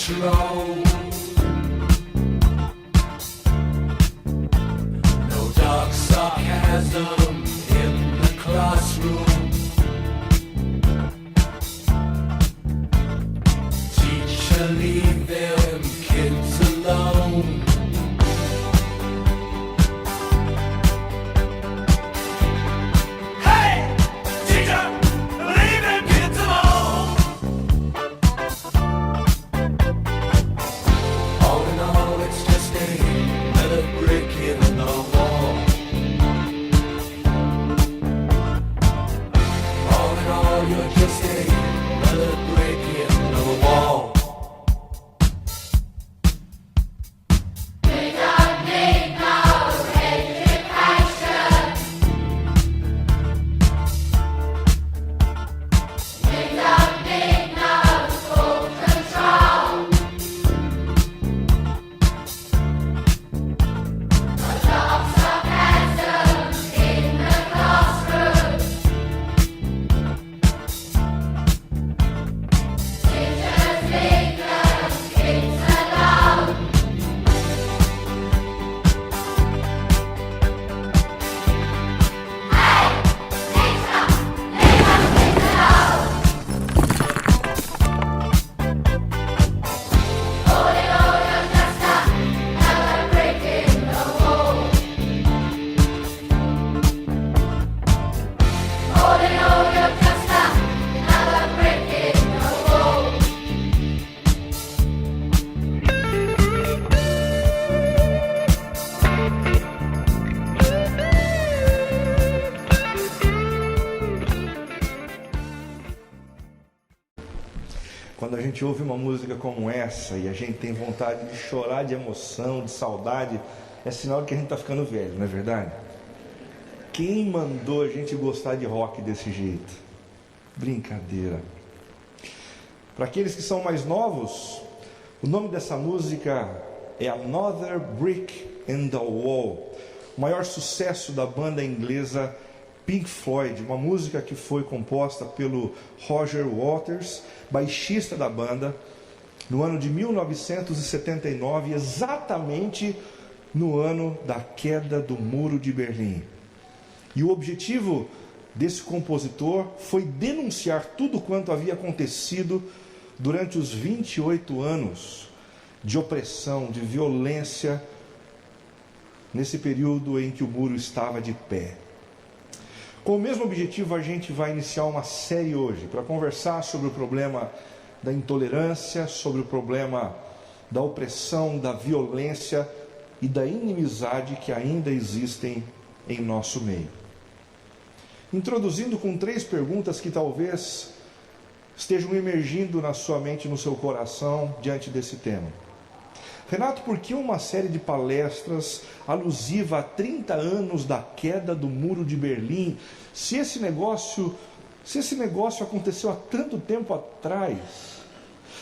control. No dark sarcasm in the classroom. Teacher, leave them kids alone. Quando a gente ouve uma música como essa e a gente tem vontade de chorar de emoção, de saudade, é sinal de que a gente está ficando velho, não é verdade? Quem mandou a gente gostar de rock desse jeito? Brincadeira. Para aqueles que são mais novos, o nome dessa música é Another Brick in the Wall, o maior sucesso da banda inglesa Pink Floyd, uma música que foi composta pelo Roger Waters, baixista da banda, no ano de 1979, exatamente no ano da queda do Muro de Berlim. E o objetivo desse compositor foi denunciar tudo quanto havia acontecido durante os 28 anos de opressão, de violência, nesse período em que o muro estava de pé. Com o mesmo objetivo, a gente vai iniciar uma série hoje para conversar sobre o problema da intolerância, sobre o problema da opressão, da violência e da inimizade que ainda existem em nosso meio. Introduzindo com 3 perguntas que talvez estejam emergindo na sua mente e no seu coração diante desse tema. Renato, por que uma série de palestras alusiva a 30 anos da queda do Muro de Berlim, se esse negócio aconteceu há tanto tempo atrás?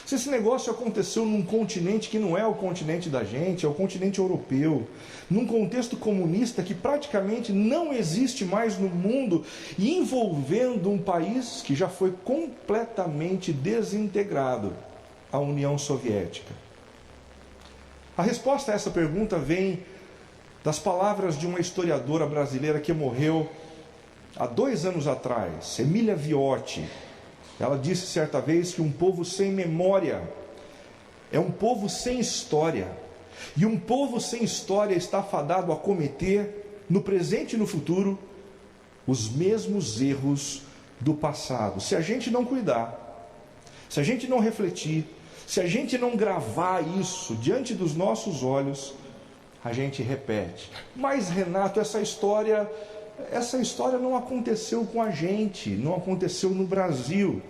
Se esse negócio aconteceu num continente que não é o continente da gente, é o continente europeu, num contexto comunista que praticamente não existe mais no mundo, e envolvendo um país que já foi completamente desintegrado, a União Soviética. A resposta a essa pergunta vem das palavras de uma historiadora brasileira que morreu há 2 anos atrás, Emília Viotti. Ela disse certa vez que um povo sem memória é um povo sem história. E um povo sem história está fadado a cometer, no presente e no futuro, os mesmos erros do passado. Se a gente não cuidar, se a gente não refletir, se a gente não gravar isso diante dos nossos olhos, a gente repete. Mas, Renato, essa história não aconteceu com a gente, não aconteceu no Brasil.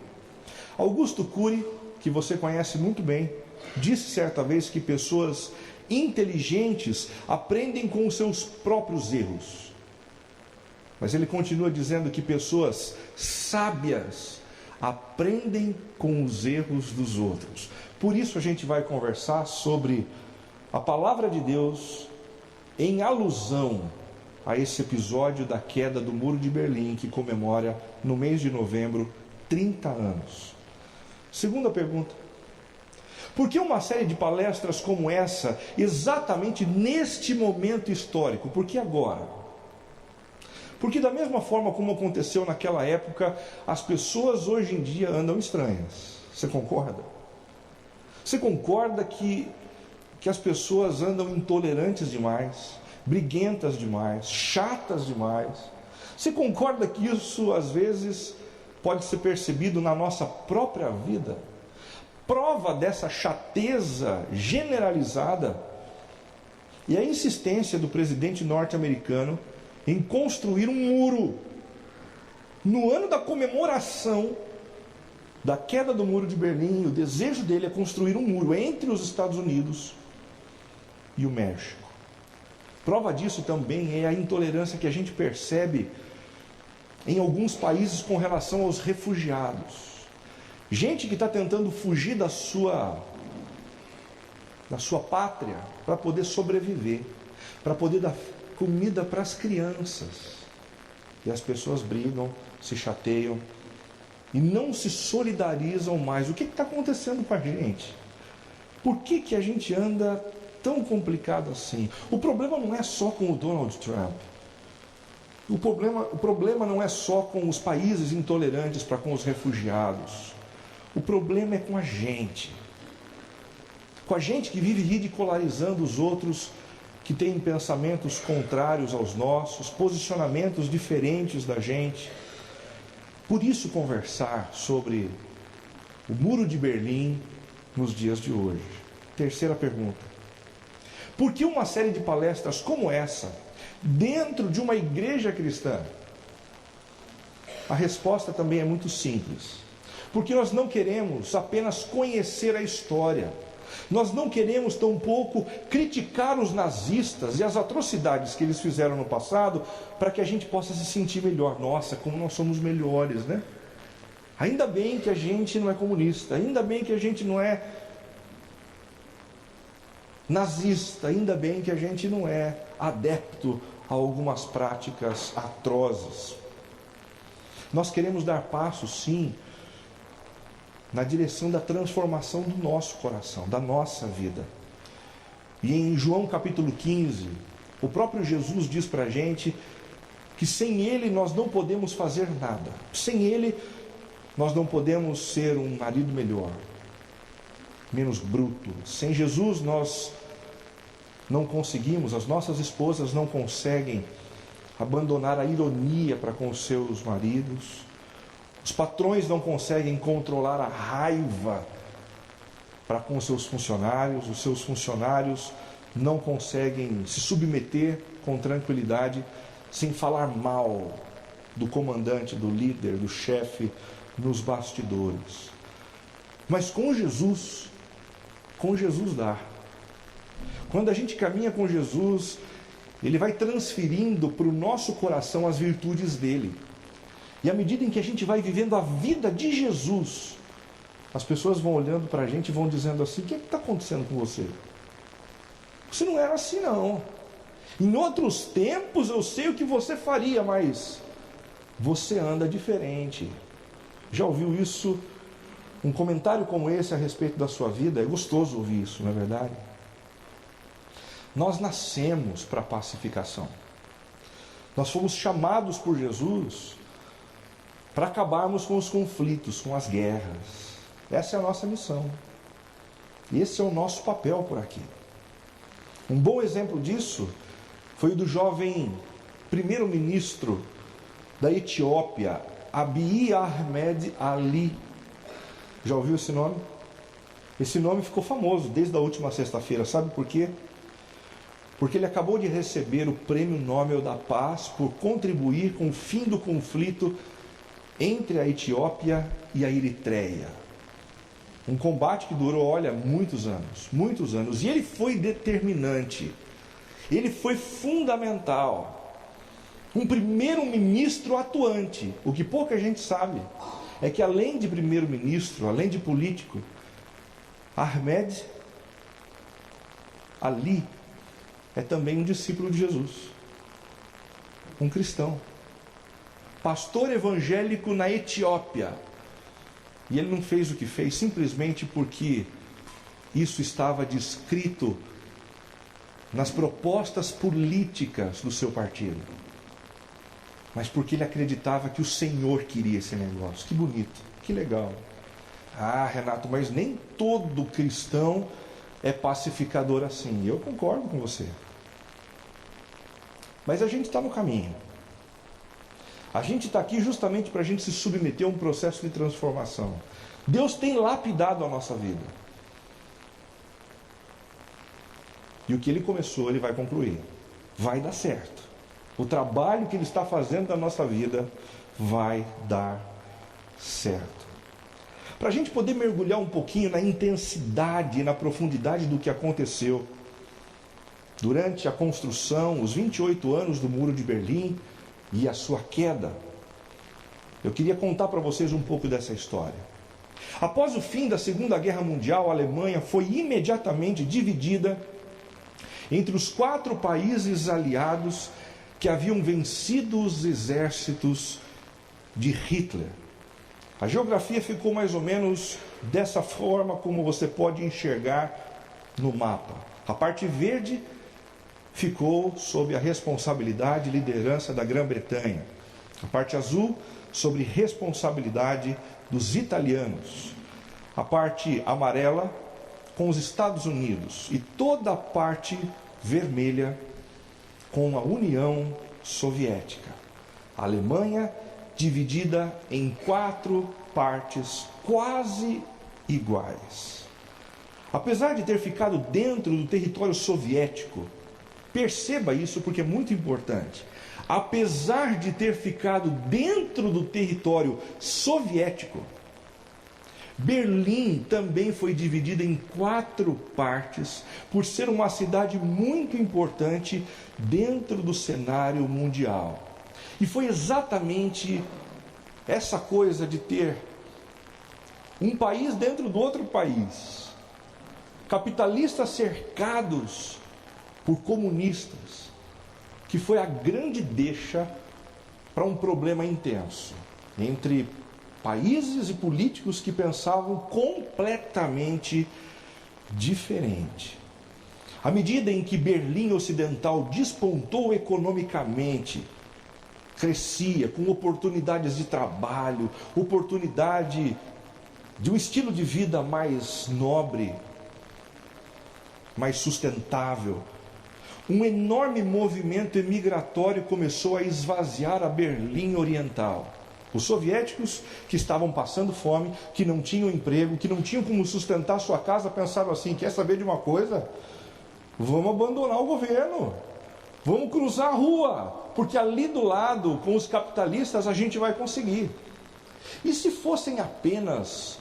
Augusto Cury, que você conhece muito bem, disse certa vez que pessoas inteligentes aprendem com os seus próprios erros. Mas ele continua dizendo que pessoas sábias aprendem com os erros dos outros. Por isso a gente vai conversar sobre a palavra de Deus em alusão a esse episódio da queda do Muro de Berlim, que comemora no mês de novembro 30 anos. Segunda pergunta: Por que uma série de palestras como essa, exatamente neste momento histórico? Por que agora? Porque da mesma forma como aconteceu naquela época, as pessoas hoje em dia andam estranhas. Você concorda? Você concorda que as pessoas andam intolerantes demais, briguentas demais, chatas demais? Você concorda que isso às vezes pode ser percebido na nossa própria vida? Prova dessa chateza generalizada e a insistência do presidente norte-americano em construir um muro no ano da comemoração da queda do muro de Berlim. O desejo dele é construir um muro entre os Estados Unidos e o México. Prova disso também é a intolerância que a gente percebe em alguns países com relação aos refugiados. Gente que está tentando fugir da sua pátria para poder sobreviver, para poder dar comida para as crianças. E as pessoas brigam, se chateiam e não se solidarizam mais. O que está acontecendo com a gente? Por que a gente anda tão complicado assim? O problema não é só com o Donald Trump. O problema não é só com os países intolerantes para com os refugiados. O problema é com a gente. Com a gente que vive ridicularizando os outros, que tem pensamentos contrários aos nossos, posicionamentos diferentes da gente. Por isso conversar sobre o Muro de Berlim nos dias de hoje. Terceira pergunta. Por que uma série de palestras como essa, dentro de uma igreja cristã? A resposta também é muito simples. Porque nós não queremos apenas conhecer a história. Nós não queremos tampouco criticar os nazistas e as atrocidades que eles fizeram no passado, para que a gente possa se sentir melhor. Nossa, como nós somos melhores, né? Ainda bem que a gente não é comunista, ainda bem que a gente não é nazista, ainda bem que a gente não é adepto a algumas práticas atrozes. Nós queremos dar passos, sim, na direção da transformação do nosso coração, da nossa vida. E em João capítulo 15, o próprio Jesus diz para a gente que sem Ele nós não podemos fazer nada. Sem Ele nós não podemos ser um marido melhor, menos bruto. Sem Jesus nós não conseguimos, as nossas esposas não conseguem abandonar a ironia para com os seus maridos. Os patrões não conseguem controlar a raiva para com os seus funcionários não conseguem se submeter com tranquilidade, sem falar mal do comandante, do líder, do chefe nos bastidores. Mas com Jesus dá. Quando a gente caminha com Jesus, Ele vai transferindo para o nosso coração as virtudes dele. E à medida em que a gente vai vivendo a vida de Jesus, as pessoas vão olhando para a gente e vão dizendo assim: o que está acontecendo com você? Você não era assim não. Em outros tempos eu sei o que você faria, mas você anda diferente. Já ouviu isso? Um comentário como esse a respeito da sua vida? É gostoso ouvir isso, não é verdade? Nós nascemos para a pacificação. Nós fomos chamados por Jesus para acabarmos com os conflitos, com as guerras. Essa é a nossa missão. Esse é o nosso papel por aqui. Um bom exemplo disso foi o do jovem primeiro-ministro da Etiópia, Abiy Ahmed Ali. Já ouviu esse nome? Esse nome ficou famoso desde a última sexta-feira. Sabe por quê? Porque ele acabou de receber o Prêmio Nobel da Paz por contribuir com o fim do conflito entre a Etiópia e a Eritreia. Um combate que durou, muitos anos. E ele foi determinante. Ele foi fundamental. Um primeiro-ministro atuante. O que pouca gente sabe é que além de primeiro-ministro, além de político, Ahmed Ali é também um discípulo de Jesus. Um cristão. Pastor evangélico na Etiópia. E ele não fez o que fez simplesmente porque isso estava descrito nas propostas políticas do seu partido, mas porque ele acreditava que o Senhor queria esse negócio. Que bonito, que legal. Ah, Renato, mas nem todo cristão é pacificador assim. Eu concordo com você. Mas a gente está no caminho. A gente está aqui justamente para a gente se submeter a um processo de transformação. Deus tem lapidado a nossa vida. E o que Ele começou, Ele vai concluir. Vai dar certo. O trabalho que Ele está fazendo na nossa vida vai dar certo. Para a gente poder mergulhar um pouquinho na intensidade e na profundidade do que aconteceu durante a construção, os 28 anos do Muro de Berlim e a sua queda, eu queria contar para vocês um pouco dessa história. Após o fim da Segunda Guerra Mundial, a Alemanha foi imediatamente dividida entre os 4 países aliados que haviam vencido os exércitos de Hitler. A geografia ficou mais ou menos dessa forma como você pode enxergar no mapa. A parte verde ficou sob a responsabilidade e liderança da Grã-Bretanha. A parte azul sob responsabilidade dos italianos. A parte amarela com os Estados Unidos. E toda a parte vermelha com a União Soviética. A Alemanha dividida em 4 partes quase iguais. Apesar de ter ficado dentro do território soviético, perceba isso porque é muito importante. Apesar de ter ficado dentro do território soviético, Berlim também foi dividida em 4 partes, por ser uma cidade muito importante dentro do cenário mundial. E foi exatamente essa coisa de ter um país dentro do outro país, capitalistas cercados por comunistas, que foi a grande deixa para um problema intenso entre países e políticos que pensavam completamente diferente. À medida em que Berlim Ocidental despontou economicamente, crescia com oportunidades de trabalho, oportunidade de um estilo de vida mais nobre, mais sustentável, um enorme movimento emigratório começou a esvaziar a Berlim Oriental. Os soviéticos, que estavam passando fome, que não tinham emprego, que não tinham como sustentar sua casa, pensaram assim: quer saber de uma coisa? Vamos abandonar o governo. Vamos cruzar a rua, porque ali do lado, com os capitalistas, a gente vai conseguir. E se fossem apenas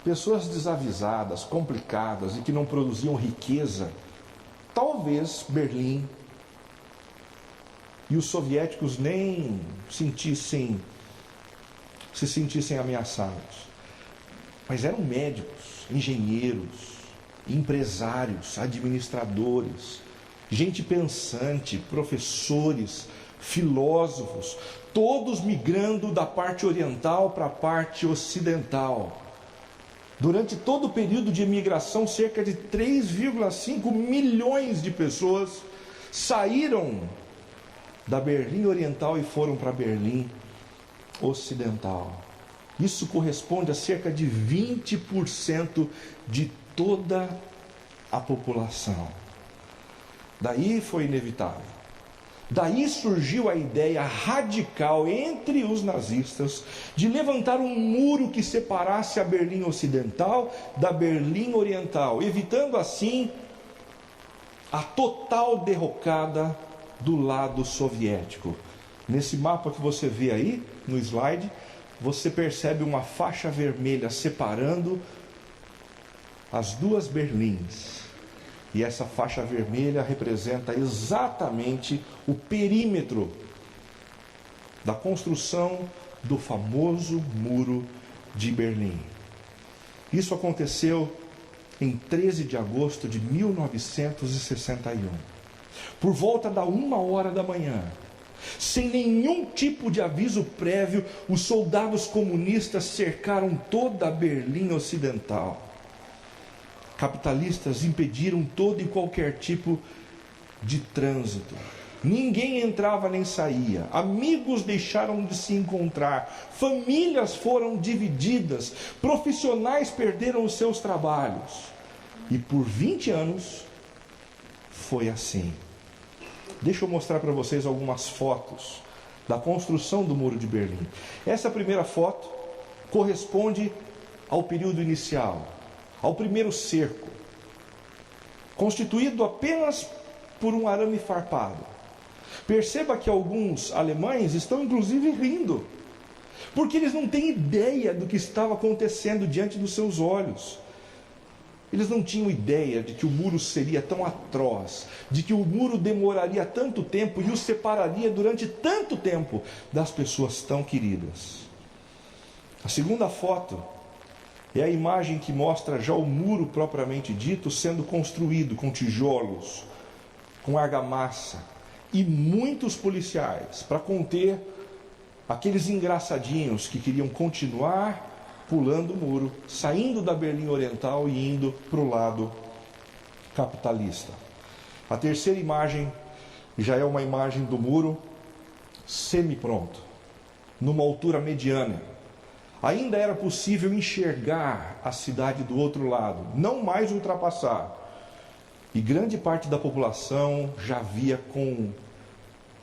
pessoas desavisadas, complicadas e que não produziam riqueza, talvez Berlim e os soviéticos nem se sentissem ameaçados. Mas eram médicos, engenheiros, empresários, administradores, gente pensante, professores, filósofos, todos migrando da parte oriental para a parte ocidental. Durante todo o período de imigração, cerca de 3,5 milhões de pessoas saíram da Berlim Oriental e foram para Berlim Ocidental. Isso corresponde a cerca de 20% de toda a população. Daí foi inevitável. Daí surgiu a ideia radical entre os nazistas de levantar um muro que separasse a Berlim Ocidental da Berlim Oriental, evitando assim a total derrocada do lado soviético. Nesse mapa que você vê aí, no slide, você percebe uma faixa vermelha separando as 2 Berlins. E essa faixa vermelha representa exatamente o perímetro da construção do famoso Muro de Berlim. Isso aconteceu em 13 de agosto de 1961. Por volta da 1h da manhã, sem nenhum tipo de aviso prévio, os soldados comunistas cercaram toda a Berlim Ocidental. capitalistas impediram todo e qualquer tipo de trânsito. Ninguém entrava nem saía. Amigos deixaram de se encontrar. Famílias foram divididas. Profissionais perderam os seus trabalhos. E por 20 anos foi assim. Deixa eu mostrar para vocês algumas fotos da construção do Muro de Berlim. Essa primeira foto corresponde ao período inicial, ao primeiro cerco, constituído apenas por um arame farpado. Perceba que alguns alemães estão inclusive rindo, porque eles não têm ideia do que estava acontecendo diante dos seus olhos. Eles não tinham ideia de que o muro seria tão atroz, de que o muro demoraria tanto tempo e os separaria durante tanto tempo das pessoas tão queridas. A segunda foto é a imagem que mostra já o muro propriamente dito sendo construído com tijolos, com argamassa e muitos policiais para conter aqueles engraçadinhos que queriam continuar pulando o muro, saindo da Berlim Oriental e indo para o lado capitalista. A terceira imagem já é uma imagem do muro semi-pronto, numa altura mediana. Ainda era possível enxergar a cidade do outro lado, não mais ultrapassar. E grande parte da população já via com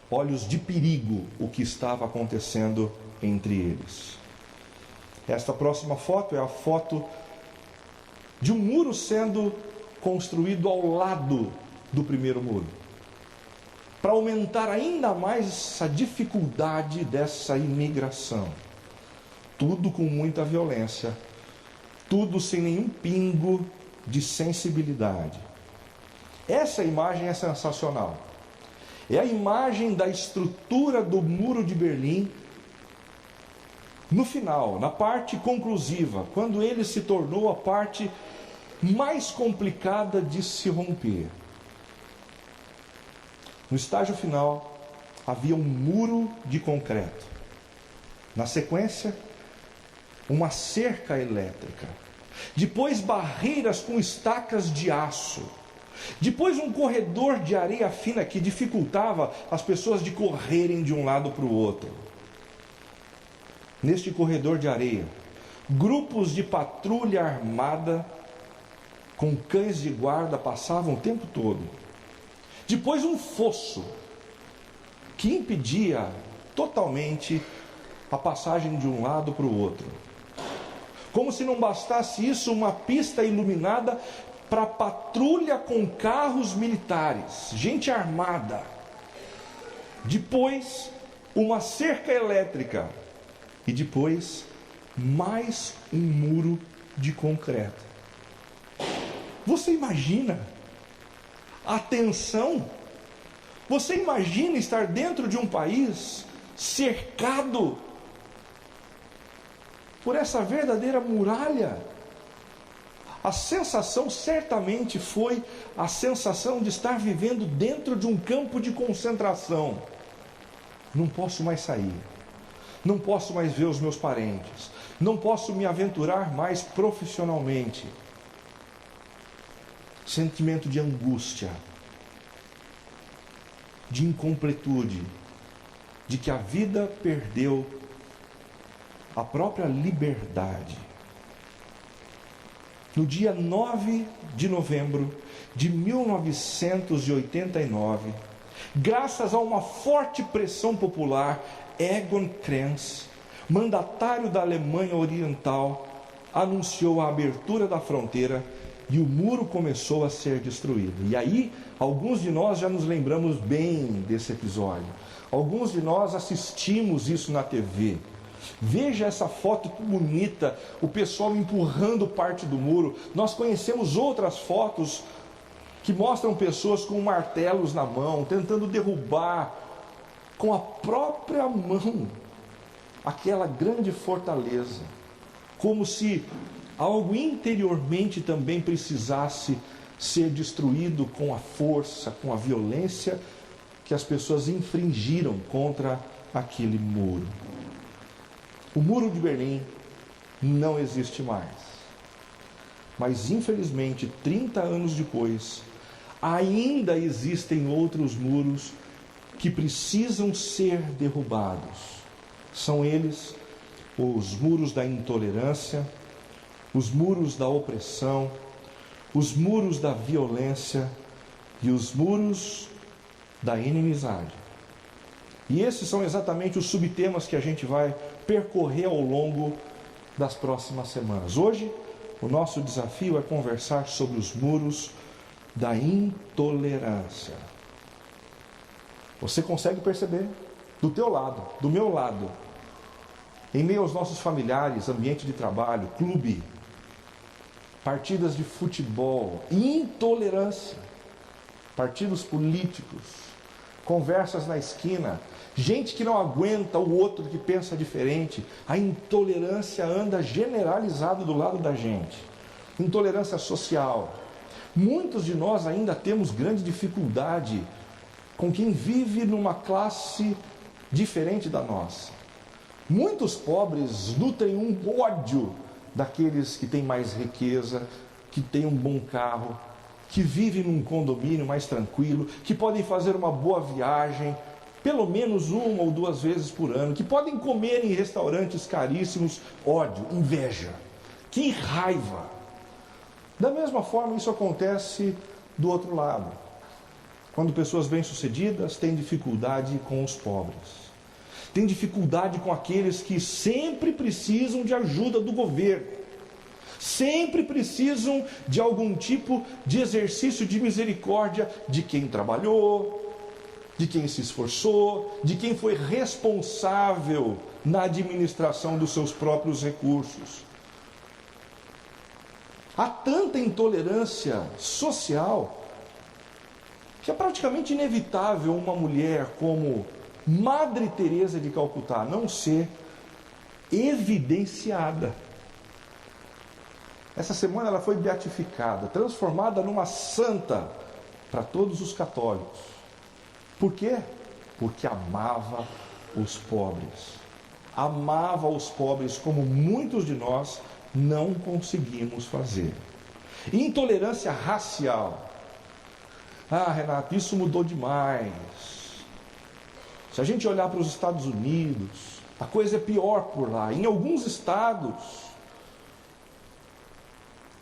olhos de perigo o que estava acontecendo entre eles. Esta próxima foto é a foto de um muro sendo construído ao lado do primeiro muro, para aumentar ainda mais essa dificuldade dessa imigração. Tudo com muita violência, tudo sem nenhum pingo de sensibilidade. Essa imagem é sensacional. É a imagem da estrutura do Muro de Berlim no final, na parte conclusiva, quando ele se tornou a parte mais complicada de se romper. No estágio final, havia um muro de concreto. Na sequência, uma cerca elétrica. Depois, barreiras com estacas de aço. Depois, um corredor de areia fina que dificultava as pessoas de correrem de um lado para o outro. Neste corredor de areia, grupos de patrulha armada com cães de guarda passavam o tempo todo. Depois, um fosso que impedia totalmente a passagem de um lado para o outro. Como se não bastasse isso, uma pista iluminada para patrulha com carros militares, gente armada. Depois, uma cerca elétrica. E depois, mais um muro de concreto. Você imagina a tensão? Você imagina estar dentro de um país cercado por essa verdadeira muralha? A sensação certamente foi a sensação de estar vivendo dentro de um campo de concentração. Não posso mais sair. Não posso mais ver os meus parentes. Não posso me aventurar mais profissionalmente. Sentimento de angústia, de incompletude, de que a vida perdeu a própria liberdade. No dia 9 de novembro de 1989, graças a uma forte pressão popular, Egon Krenz, mandatário da Alemanha Oriental, anunciou a abertura da fronteira e o muro começou a ser destruído. E aí, alguns de nós já nos lembramos bem desse episódio. Alguns de nós assistimos isso na TV. Veja essa foto que bonita, o pessoal empurrando parte do muro. Nós conhecemos outras fotos que mostram pessoas com martelos na mão, tentando derrubar com a própria mão aquela grande fortaleza, como se algo interiormente também precisasse ser destruído com a força, com a violência que as pessoas infringiram contra aquele muro. O Muro de Berlim não existe mais. Mas infelizmente, 30 anos depois, ainda existem outros muros que precisam ser derrubados. São eles os muros da intolerância, os muros da opressão, os muros da violência e os muros da inimizade. E esses são exatamente os subtemas que a gente vai percorrer ao longo das próximas semanas. Hoje, o nosso desafio é conversar sobre os muros da intolerância. Você consegue perceber? Do teu lado, do meu lado, em meio aos nossos familiares, ambiente de trabalho, clube, partidas de futebol, intolerância, partidos políticos, conversas na esquina, gente que não aguenta o outro que pensa diferente. A intolerância anda generalizada do lado da gente. Intolerância social. Muitos de nós ainda temos grande dificuldade com quem vive numa classe diferente da nossa. Muitos pobres nutrem um ódio daqueles que têm mais riqueza, que têm um bom carro, que vivem num condomínio mais tranquilo, que podem fazer uma boa viagem, pelo menos 1 ou 2 vezes por ano, que podem comer em restaurantes caríssimos. Ódio, inveja, que raiva! Da mesma forma, isso acontece do outro lado. Quando pessoas bem-sucedidas têm dificuldade com os pobres. Têm dificuldade com aqueles que sempre precisam de ajuda do governo. Sempre precisam de algum tipo de exercício de misericórdia de quem trabalhou, de quem se esforçou, de quem foi responsável na administração dos seus próprios recursos. Há tanta intolerância social que é praticamente inevitável uma mulher como Madre Teresa de Calcutá não ser evidenciada. Essa semana ela foi beatificada, transformada numa santa para todos os católicos. Por quê? Porque amava os pobres. Amava os pobres como muitos de nós não conseguimos fazer. Intolerância racial. Ah, Renato, isso mudou demais. Se a gente olhar para os Estados Unidos, a coisa é pior por lá. Em alguns estados,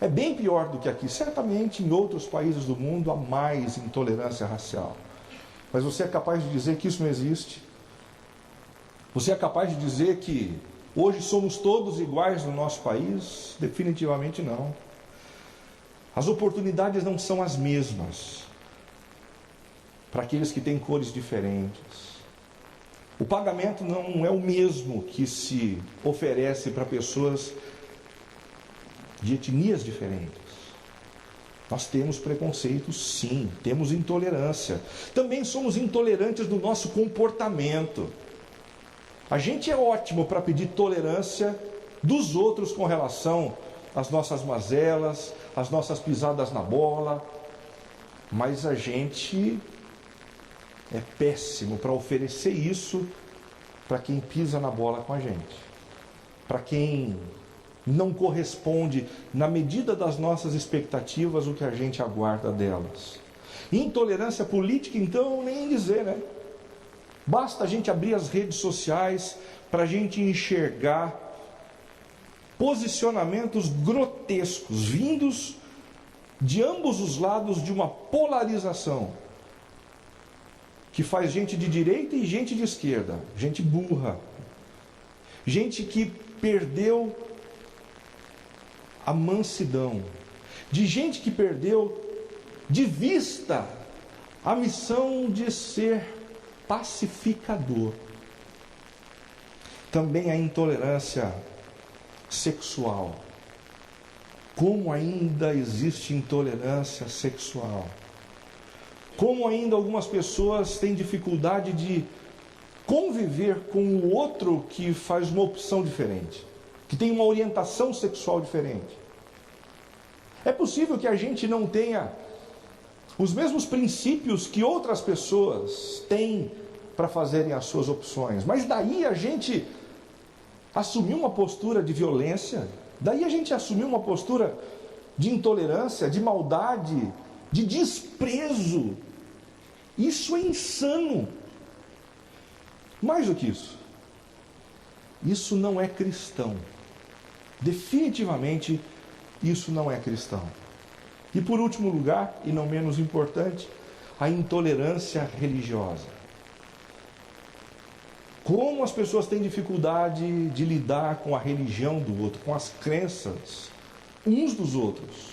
é bem pior do que aqui. Certamente em outros países do mundo há mais intolerância racial. Mas você é capaz de dizer que isso não existe? Você é capaz de dizer que hoje somos todos iguais no nosso país? Definitivamente não. As oportunidades não são as mesmas para aqueles que têm cores diferentes. O pagamento não é o mesmo que se oferece para pessoas de etnias diferentes. Nós temos preconceitos, sim, temos intolerância. Também somos intolerantes no nosso comportamento. A gente é ótimo para pedir tolerância dos outros com relação às nossas mazelas, às nossas pisadas na bola, mas a gente é péssimo para oferecer isso para quem pisa na bola com a gente, para quem não corresponde na medida das nossas expectativas o que a gente aguarda delas. Intolerância política, então, nem dizer, né? Basta a gente abrir as redes sociais para a gente enxergar posicionamentos grotescos, vindos de ambos os lados de uma polarização, que faz gente de direita e gente de esquerda, gente burra, gente que perdeu a mansidão, de gente que perdeu de vista a missão de ser pacificador. Também a intolerância sexual. Como ainda existe intolerância sexual? Como ainda algumas pessoas têm dificuldade de conviver com o outro que faz uma opção diferente, que tem uma orientação sexual diferente. É possível que a gente não tenha os mesmos princípios que outras pessoas têm para fazerem as suas opções, mas daí a gente assumir uma postura de violência, daí a gente assumir uma postura de intolerância, de maldade, de desprezo. Isso é insano. Mais do que isso não é cristão. Definitivamente, isso não é cristão. E por último lugar, e não menos importante, a intolerância religiosa. Como as pessoas têm dificuldade de lidar com a religião do outro, com as crenças uns dos outros.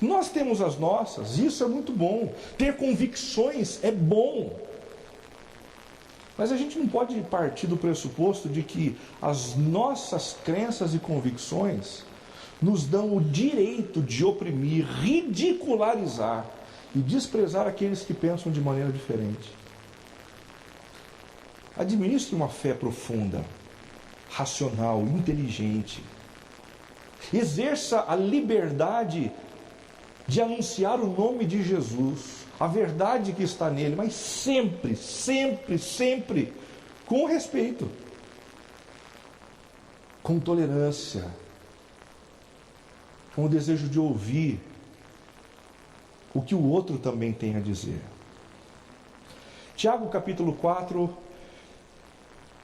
Nós temos as nossas, isso é muito bom. Ter convicções é bom. Mas a gente não pode partir do pressuposto de que as nossas crenças e convicções nos dão o direito de oprimir, ridicularizar e desprezar aqueles que pensam de maneira diferente. Administre uma fé profunda, racional, inteligente. Exerça a liberdade de anunciar o nome de Jesus, a verdade que está nele, mas sempre, sempre, sempre com respeito, com tolerância, com o desejo de ouvir o que o outro também tem a dizer. Tiago capítulo 4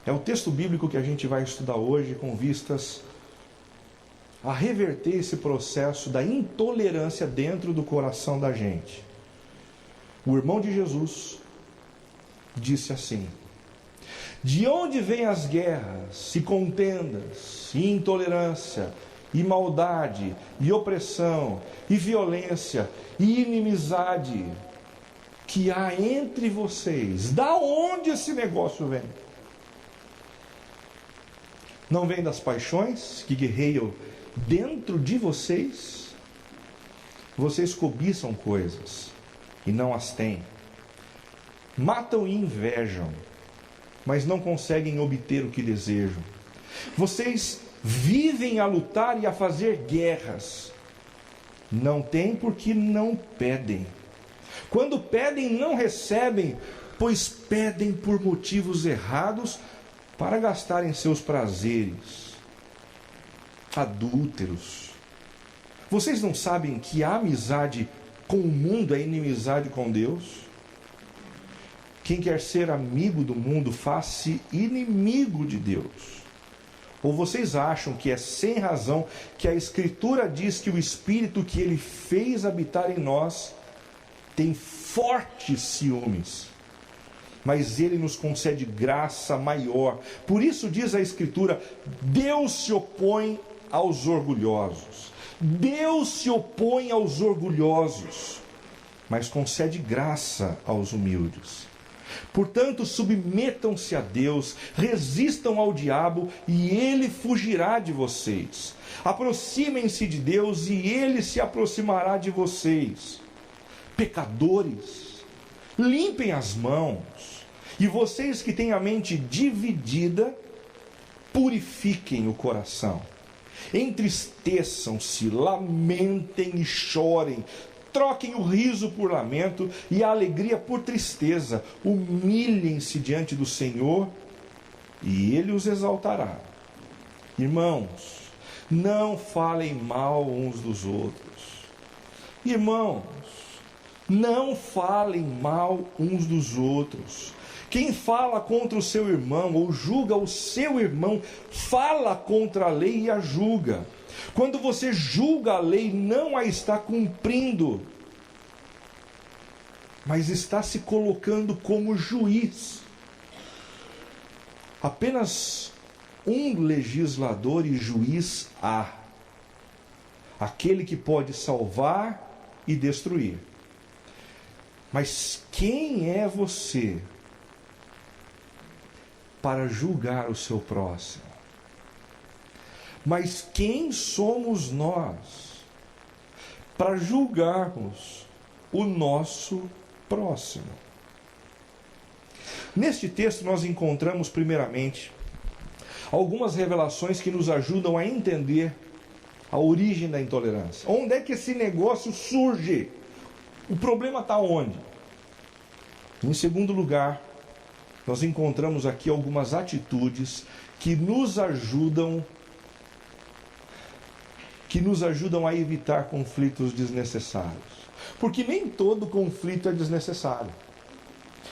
é o texto bíblico que a gente vai estudar hoje com vistas a reverter esse processo da intolerância dentro do coração da gente. O irmão de Jesus disse assim: de onde vêm as guerras e contendas, e intolerância, e maldade, e opressão, e violência, e inimizade que há entre vocês? Da onde esse negócio vem? Não vem das paixões que guerreiam dentro de vocês? Vocês cobiçam coisas e não as têm. Matam e invejam, mas não conseguem obter o que desejam. Vocês vivem a lutar e a fazer guerras. Não têm porque não pedem. Quando pedem, não recebem, pois pedem por motivos errados para gastarem seus prazeres. Adúlteros. Vocês não sabem que a amizade com o mundo é inimizade com Deus? Quem quer ser amigo do mundo, faz-se inimigo de Deus. Ou vocês acham que é sem razão que a Escritura diz que o Espírito que Ele fez habitar em nós tem fortes ciúmes? Mas Ele nos concede graça maior. Por isso diz a Escritura: Deus se opõe aos orgulhosos. Deus se opõe aos orgulhosos, mas concede graça aos humildes. Portanto, submetam-se a Deus, resistam ao diabo e ele fugirá de vocês. Aproximem-se de Deus e ele se aproximará de vocês. Pecadores, limpem as mãos. E vocês que têm a mente dividida, purifiquem o coração. Entristeçam-se, lamentem e chorem. Troquem o riso por lamento e a alegria por tristeza. Humilhem-se diante do Senhor e Ele os exaltará. Irmãos, não falem mal uns dos outros. Irmãos, não falem mal uns dos outros. Quem fala contra o seu irmão ou julga o seu irmão, fala contra a lei e a julga. Quando você julga a lei, não a está cumprindo, mas está se colocando como juiz. Apenas um legislador e juiz há: aquele que pode salvar e destruir. Mas quem é você para julgar o seu próximo? Mas quem somos nós para julgarmos o nosso próximo? Neste texto nós encontramos primeiramente algumas revelações que nos ajudam a entender a origem da intolerância. Onde é que esse negócio surge? O problema está onde? Em segundo lugar, nós encontramos aqui algumas atitudes que nos ajudam que nos ajudam a evitar conflitos desnecessários. Porque nem todo conflito é desnecessário.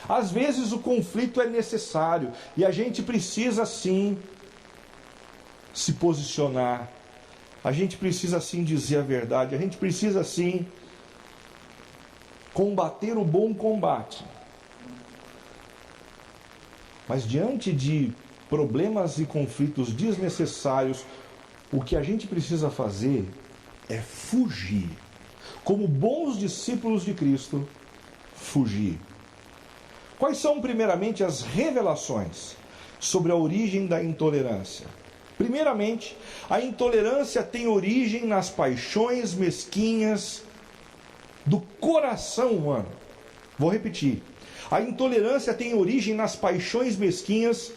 Às vezes o conflito é necessário e a gente precisa sim se posicionar. A gente precisa sim dizer a verdade. A gente precisa sim combater o bom combate. Mas diante de problemas e conflitos desnecessários, o que a gente precisa fazer é fugir. Como bons discípulos de Cristo, fugir. Quais são, primeiramente, as revelações sobre a origem da intolerância? Primeiramente, a intolerância tem origem nas paixões mesquinhas do coração humano. Vou repetir. A intolerância tem origem nas paixões mesquinhas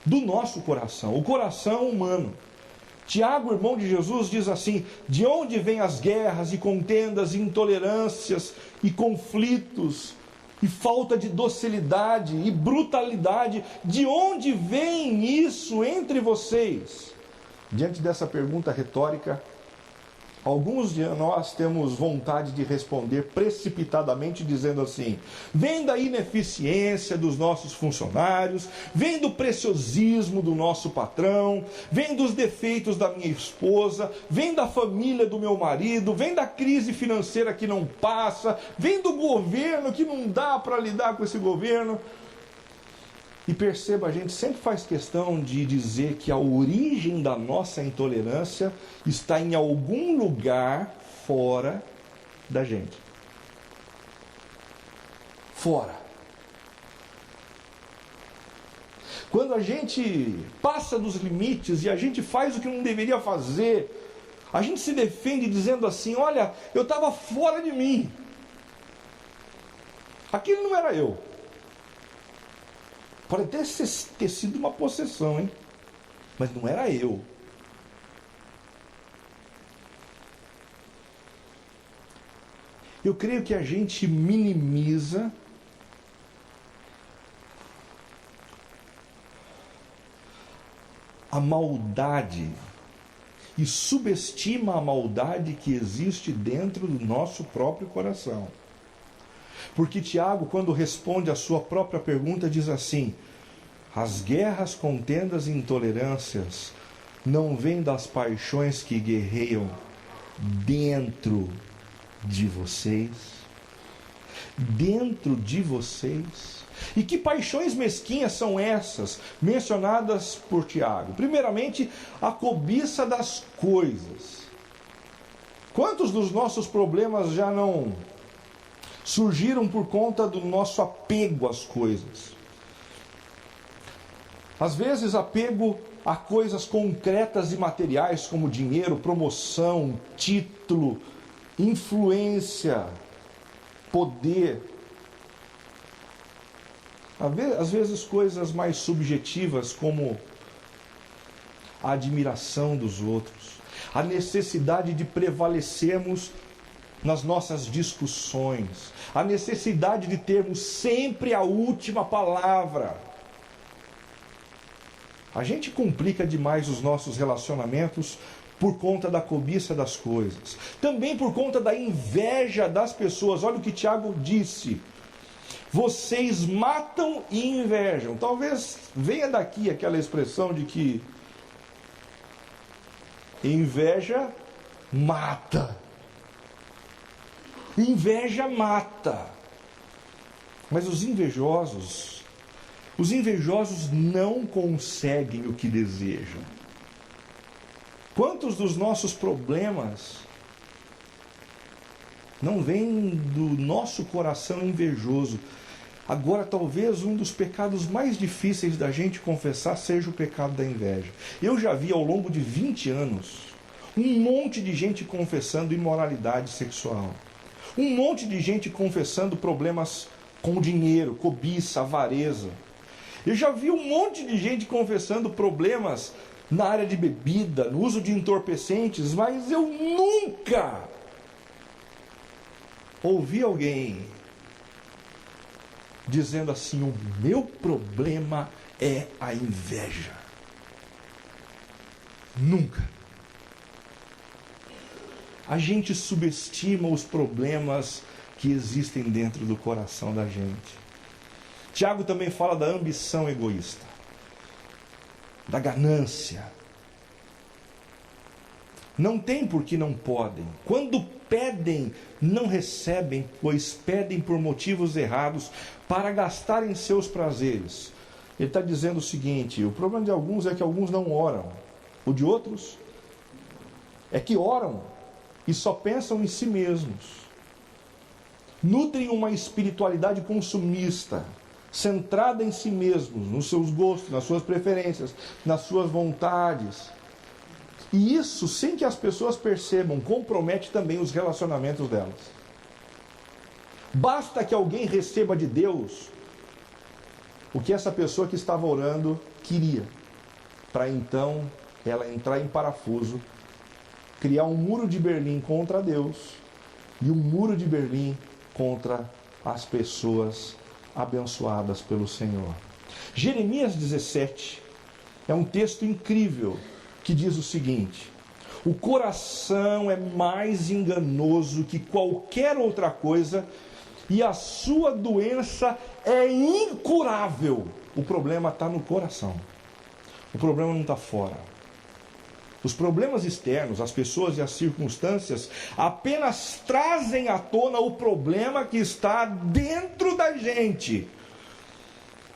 do nosso coração, o coração humano. Tiago, irmão de Jesus, diz assim: de onde vêm as guerras e contendas, e intolerâncias e conflitos, e falta de docilidade e brutalidade? De onde vem isso entre vocês? Diante dessa pergunta retórica, alguns de nós temos vontade de responder precipitadamente, dizendo assim: vem da ineficiência dos nossos funcionários, vem do preciosismo do nosso patrão, vem dos defeitos da minha esposa, vem da família do meu marido, vem da crise financeira que não passa, vem do governo que não dá para lidar com esse governo. E perceba, a gente sempre faz questão de dizer que a origem da nossa intolerância está em algum lugar fora da gente. Fora. Quando a gente passa dos limites e a gente faz o que não deveria fazer, a gente se defende dizendo assim: olha, eu estava fora de mim. Aquilo não era eu. Pode até ter sido uma possessão, hein? Mas não era eu. Eu creio que a gente minimiza a maldade e subestima a maldade que existe dentro do nosso próprio coração. Porque Tiago, quando responde a sua própria pergunta, diz assim: as guerras, contendas e intolerâncias não vêm das paixões que guerreiam dentro de vocês? Dentro de vocês? E que paixões mesquinhas são essas mencionadas por Tiago? Primeiramente, a cobiça das coisas. Quantos dos nossos problemas já não surgiram por conta do nosso apego às coisas? Às vezes apego a coisas concretas e materiais como dinheiro, promoção, título, influência, poder. Às vezes coisas mais subjetivas como a admiração dos outros, a necessidade de prevalecermos nas nossas discussões, a necessidade de termos sempre a última palavra. A gente complica demais os nossos relacionamentos por conta da cobiça das coisas. Também por conta da inveja das pessoas. Olha o que Tiago disse: vocês matam e invejam. Talvez venha daqui aquela expressão de que inveja mata. Inveja mata. Mas os invejosos não conseguem o que desejam. Quantos dos nossos problemas não vêm do nosso coração invejoso? Agora, talvez um dos pecados mais difíceis da gente confessar seja o pecado da inveja. Eu já vi ao longo de 20 anos um monte de gente confessando imoralidade sexual. Um monte de gente confessando problemas com dinheiro, cobiça, avareza. Eu já vi um monte de gente confessando problemas na área de bebida, no uso de entorpecentes, mas eu nunca ouvi alguém dizendo assim: o meu problema é a inveja. Nunca. a gente subestima os problemas que existem dentro do coração da gente. Tiago também fala da ambição egoísta, da ganância. Não tem porque não podem. Quando pedem, não recebem, pois pedem por motivos errados para gastarem seus prazeres. Ele está dizendo o seguinte: o problema de alguns é que alguns não oram. O de outros é que oram e só pensam em si mesmos. Nutrem uma espiritualidade consumista, centrada em si mesmos, nos seus gostos, nas suas preferências, nas suas vontades. E isso, sem que as pessoas percebam, compromete também os relacionamentos delas. Basta que alguém receba de Deus o que essa pessoa que estava orando queria, para então ela entrar em parafuso, criar um muro de Berlim contra Deus e um muro de Berlim contra as pessoas abençoadas pelo Senhor. Jeremias 17 é um texto incrível que diz o seguinte: o coração é mais enganoso que qualquer outra coisa e a sua doença é incurável. O problema está no coração. O problema não está fora. Os problemas externos, as pessoas e as circunstâncias apenas trazem à tona o problema que está dentro da gente.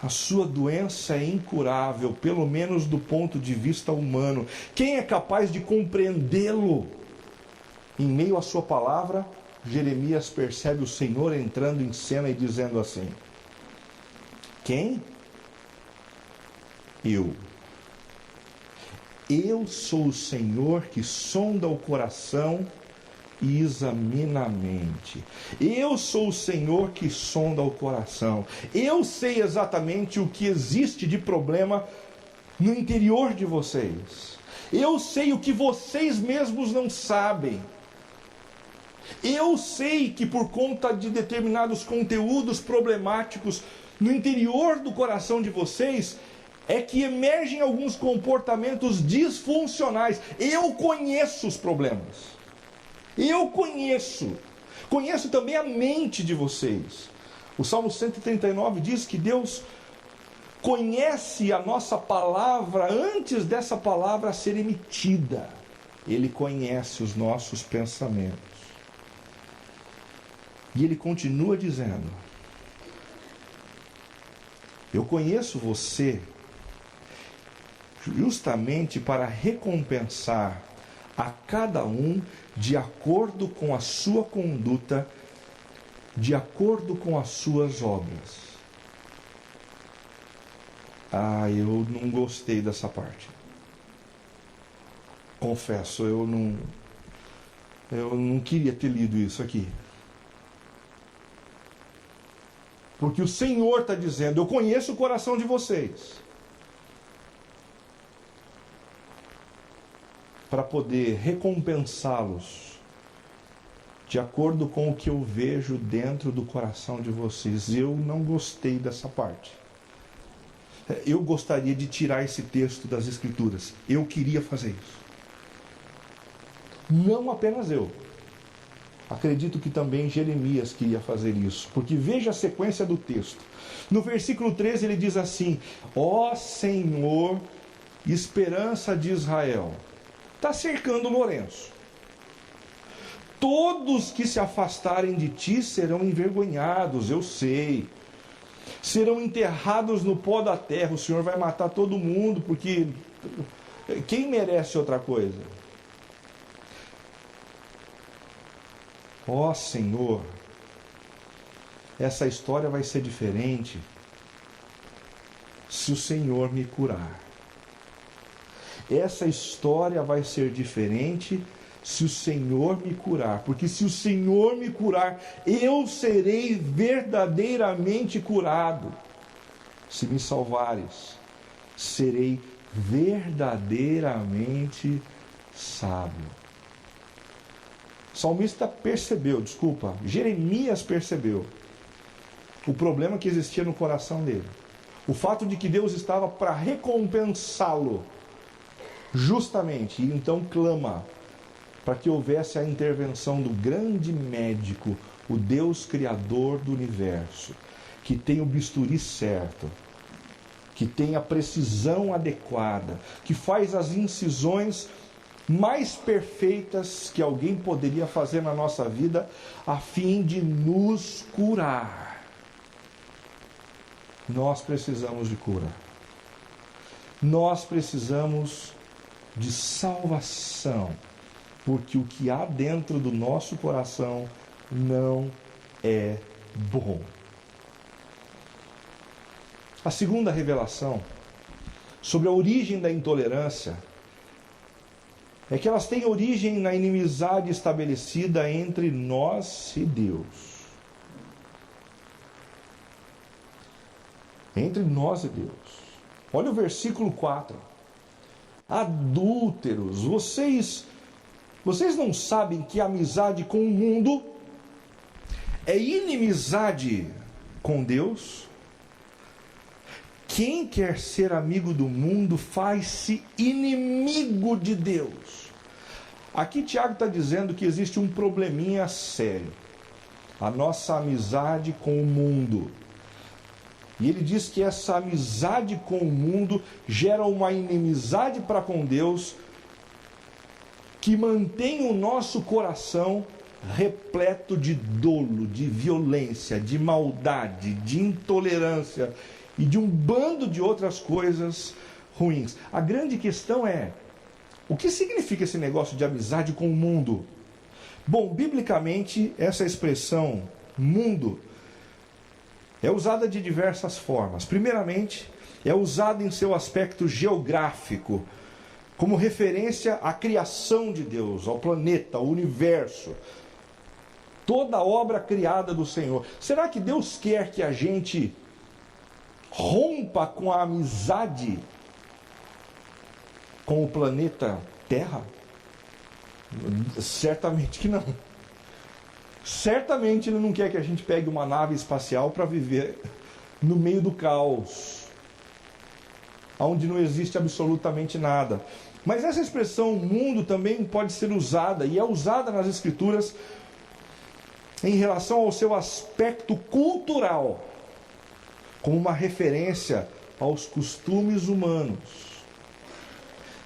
A sua doença é incurável, pelo menos do ponto de vista humano. Quem é capaz de compreendê-lo? Em meio à sua palavra, Jeremias percebe o Senhor entrando em cena e dizendo assim: quem? Eu. Eu sou o Senhor que sonda o coração e examina a mente. Eu sou o Senhor que sonda o coração. Eu sei exatamente o que existe de problema no interior de vocês. Eu sei o que vocês mesmos não sabem. Eu sei que por conta de determinados conteúdos problemáticos no interior do coração de vocês, é que emergem alguns comportamentos disfuncionais. Eu conheço os problemas. Eu conheço também a mente de vocês. O Salmo 139 diz que Deus conhece a nossa palavra antes dessa palavra ser emitida. Ele conhece os nossos pensamentos. E ele continua dizendo: eu conheço você justamente para recompensar a cada um de acordo com a sua conduta, de acordo com as suas obras. Eu não gostei dessa parte. Confesso, eu não queria ter lido isso aqui. Porque o Senhor está dizendo: eu conheço o coração de vocês, para poder recompensá-los de acordo com o que eu vejo dentro do coração de vocês. Eu não gostei dessa parte. Eu gostaria de tirar esse texto das Escrituras. Eu queria fazer isso. Não apenas eu. Acredito que também Jeremias queria fazer isso. Porque veja a sequência do texto. No versículo 13 ele diz assim: ó Senhor, esperança de Israel. Está cercando Lourenço. Todos que se afastarem de ti serão envergonhados, eu sei. Serão enterrados no pó da terra. O Senhor vai matar todo mundo, porque quem merece outra coisa? Ó Senhor, essa história vai ser diferente se o Senhor me curar. Essa história vai ser diferente se o Senhor me curar. Porque se o Senhor me curar, eu serei verdadeiramente curado. Se me salvares, serei verdadeiramente sábio. O salmista Jeremias percebeu o problema que existia no coração dele. O fato de que Deus estava para recompensá-lo justamente, e então clama: para que houvesse a intervenção do grande médico, o Deus Criador do universo, que tem o bisturi certo, que tem a precisão adequada, que faz as incisões mais perfeitas que alguém poderia fazer na nossa vida, a fim de nos curar. Nós precisamos de cura. Nós precisamos de salvação, porque o que há dentro do nosso coração não é bom. A segunda revelação sobre a origem da intolerância é que elas têm origem na inimizade estabelecida entre nós e Deus. Entre nós e Deus. Olha o versículo 4. Adúlteros, vocês não sabem que a amizade com o mundo é inimizade com Deus? Quem quer ser amigo do mundo faz-se inimigo de Deus. Aqui Tiago está dizendo que existe um probleminha sério. A nossa amizade com o mundo. E ele diz que essa amizade com o mundo gera uma inimizade para com Deus que mantém o nosso coração repleto de dolo, de violência, de maldade, de intolerância e de um bando de outras coisas ruins. A grande questão é, o que significa esse negócio de amizade com o mundo? Bom, biblicamente, essa expressão mundo é usada de diversas formas. Primeiramente, é usada em seu aspecto geográfico, como referência à criação de Deus, ao planeta, ao universo, toda a obra criada do Senhor. Será que Deus quer que a gente rompa com a amizade com o planeta Terra? Certamente que não. Certamente Ele não quer que a gente pegue uma nave espacial para viver no meio do caos, onde não existe absolutamente nada. Mas essa expressão mundo também pode ser usada, e é usada nas Escrituras, em relação ao seu aspecto cultural, como uma referência aos costumes humanos.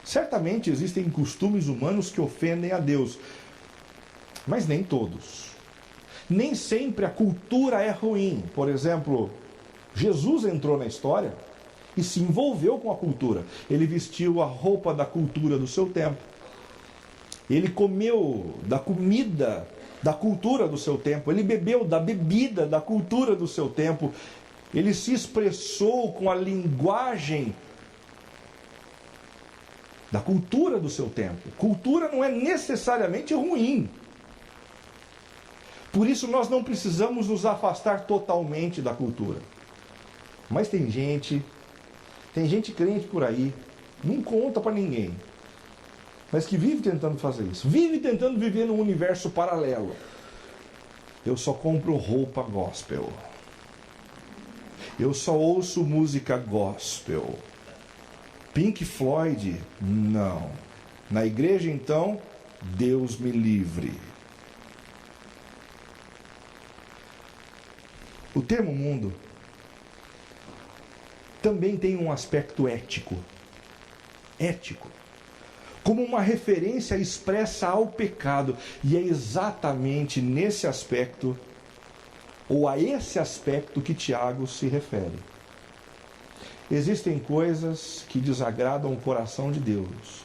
Certamente existem costumes humanos que ofendem a Deus, mas nem todos. Nem sempre a cultura é ruim. Por exemplo, Jesus entrou na história e se envolveu com a cultura. Ele vestiu a roupa da cultura do seu tempo. Ele comeu da comida da cultura do seu tempo. Ele bebeu da bebida da cultura do seu tempo. Ele se expressou com a linguagem da cultura do seu tempo. Cultura não é necessariamente ruim. Por isso nós não precisamos nos afastar totalmente da cultura. Mas tem gente crente por aí, não conta para ninguém, mas que vive tentando fazer isso. Vive tentando viver num universo paralelo. Eu só compro roupa gospel. Eu só ouço música gospel. Pink Floyd? Não. Na igreja, então, Deus me livre. O termo mundo também tem um aspecto ético. Ético. Como uma referência expressa ao pecado. E é exatamente nesse aspecto, ou a esse aspecto, que Tiago se refere. Existem coisas que desagradam o coração de Deus.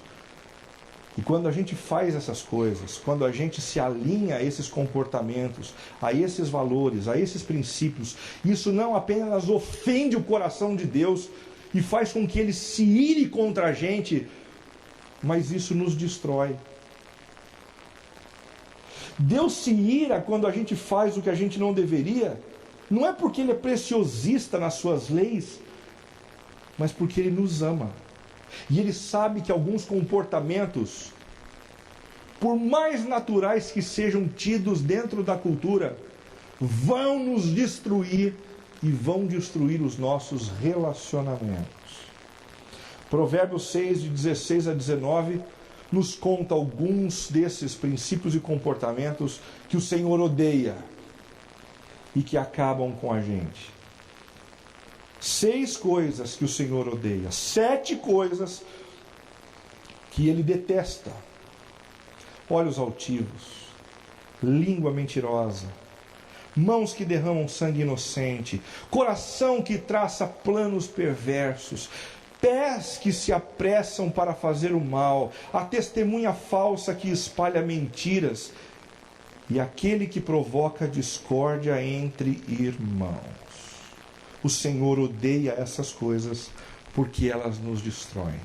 E quando a gente faz essas coisas, quando a gente se alinha a esses comportamentos, a esses valores, a esses princípios, isso não apenas ofende o coração de Deus e faz com que Ele se ire contra a gente, mas isso nos destrói. Deus se ira quando a gente faz o que a gente não deveria, não é porque Ele é preciosista nas suas leis, mas porque Ele nos ama. E Ele sabe que alguns comportamentos, por mais naturais que sejam tidos dentro da cultura, vão nos destruir e vão destruir os nossos relacionamentos. Provérbios 6, de 16 a 19, nos conta alguns desses princípios e comportamentos que o Senhor odeia e que acabam com a gente. 6 coisas que o Senhor odeia, 7 coisas que Ele detesta: olhos altivos, língua mentirosa, mãos que derramam sangue inocente, coração que traça planos perversos, pés que se apressam para fazer o mal, a testemunha falsa que espalha mentiras e aquele que provoca discórdia entre irmãos. O Senhor odeia essas coisas porque elas nos destroem.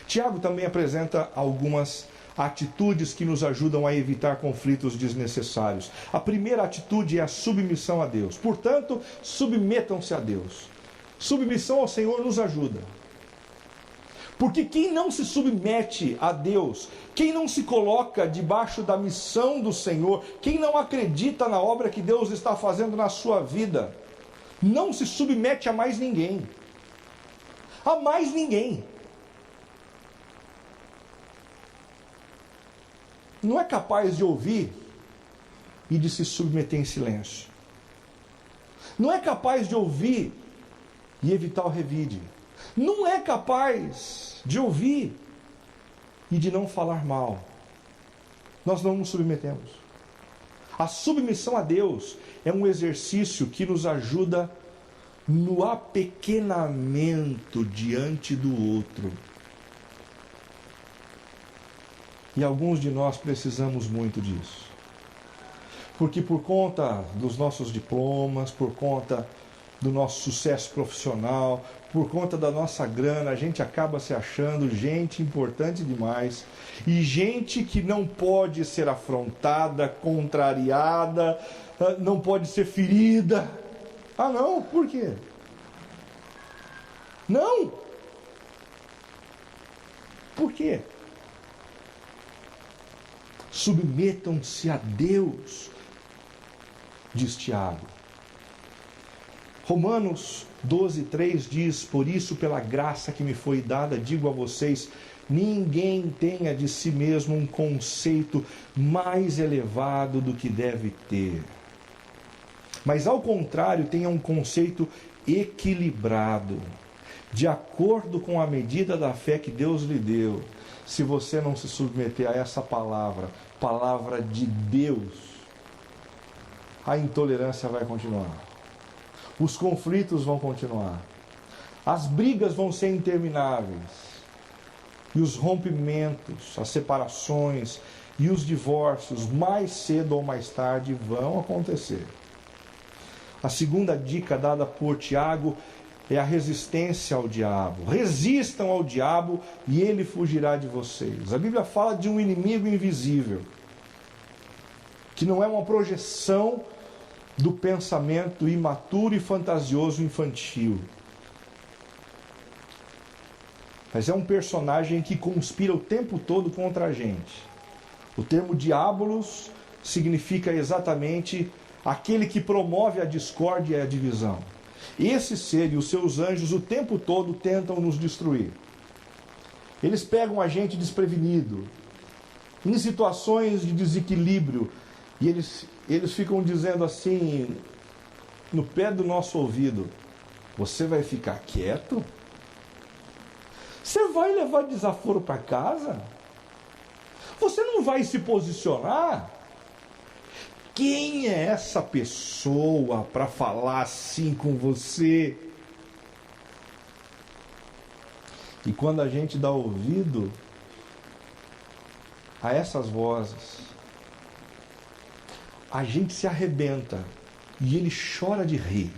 Tiago também apresenta algumas atitudes que nos ajudam a evitar conflitos desnecessários. A primeira atitude é a submissão a Deus. Portanto, submetam-se a Deus. Submissão ao Senhor nos ajuda. Porque quem não se submete a Deus, quem não se coloca debaixo da missão do Senhor, quem não acredita na obra que Deus está fazendo na sua vida, não se submete a mais ninguém. A mais ninguém. Não é capaz de ouvir e de se submeter em silêncio. Não é capaz de ouvir e evitar o revide. Não é capaz de ouvir e de não falar mal. Nós não nos submetemos. A submissão a Deus é um exercício que nos ajuda no apequenamento diante do outro. E alguns de nós precisamos muito disso. Porque por conta dos nossos diplomas, por conta do nosso sucesso profissional, por conta da nossa grana, a gente acaba se achando gente importante demais. E gente que não pode ser afrontada, contrariada, não pode ser ferida. Ah, não? Por quê? Não! Por quê? Submetam-se a Deus, diz Tiago. Romanos 12:3 diz: por isso, pela graça que me foi dada, digo a vocês, ninguém tenha de si mesmo um conceito mais elevado do que deve ter. Mas, ao contrário, tenha um conceito equilibrado, de acordo com a medida da fé que Deus lhe deu. Se você não se submeter a essa palavra, palavra de Deus, a intolerância vai continuar. Os conflitos vão continuar. As brigas vão ser intermináveis. E os rompimentos, as separações e os divórcios, mais cedo ou mais tarde, vão acontecer. A segunda dica dada por Tiago é a resistência ao diabo. Resistam ao diabo e ele fugirá de vocês. A Bíblia fala de um inimigo invisível, que não é uma projeção do pensamento imaturo e fantasioso infantil, mas é um personagem que conspira o tempo todo contra a gente. O termo diabolos significa exatamente aquele que promove a discórdia e a divisão. Esse ser e os seus anjos o tempo todo tentam nos destruir. Eles pegam a gente desprevenido, em situações de desequilíbrio, e eles ficam dizendo assim, no pé do nosso ouvido: você vai ficar quieto? Você vai levar desaforo para casa? Você não vai se posicionar? Quem é essa pessoa para falar assim com você? E quando a gente dá ouvido a essas vozes, a gente se arrebenta e ele chora de rir.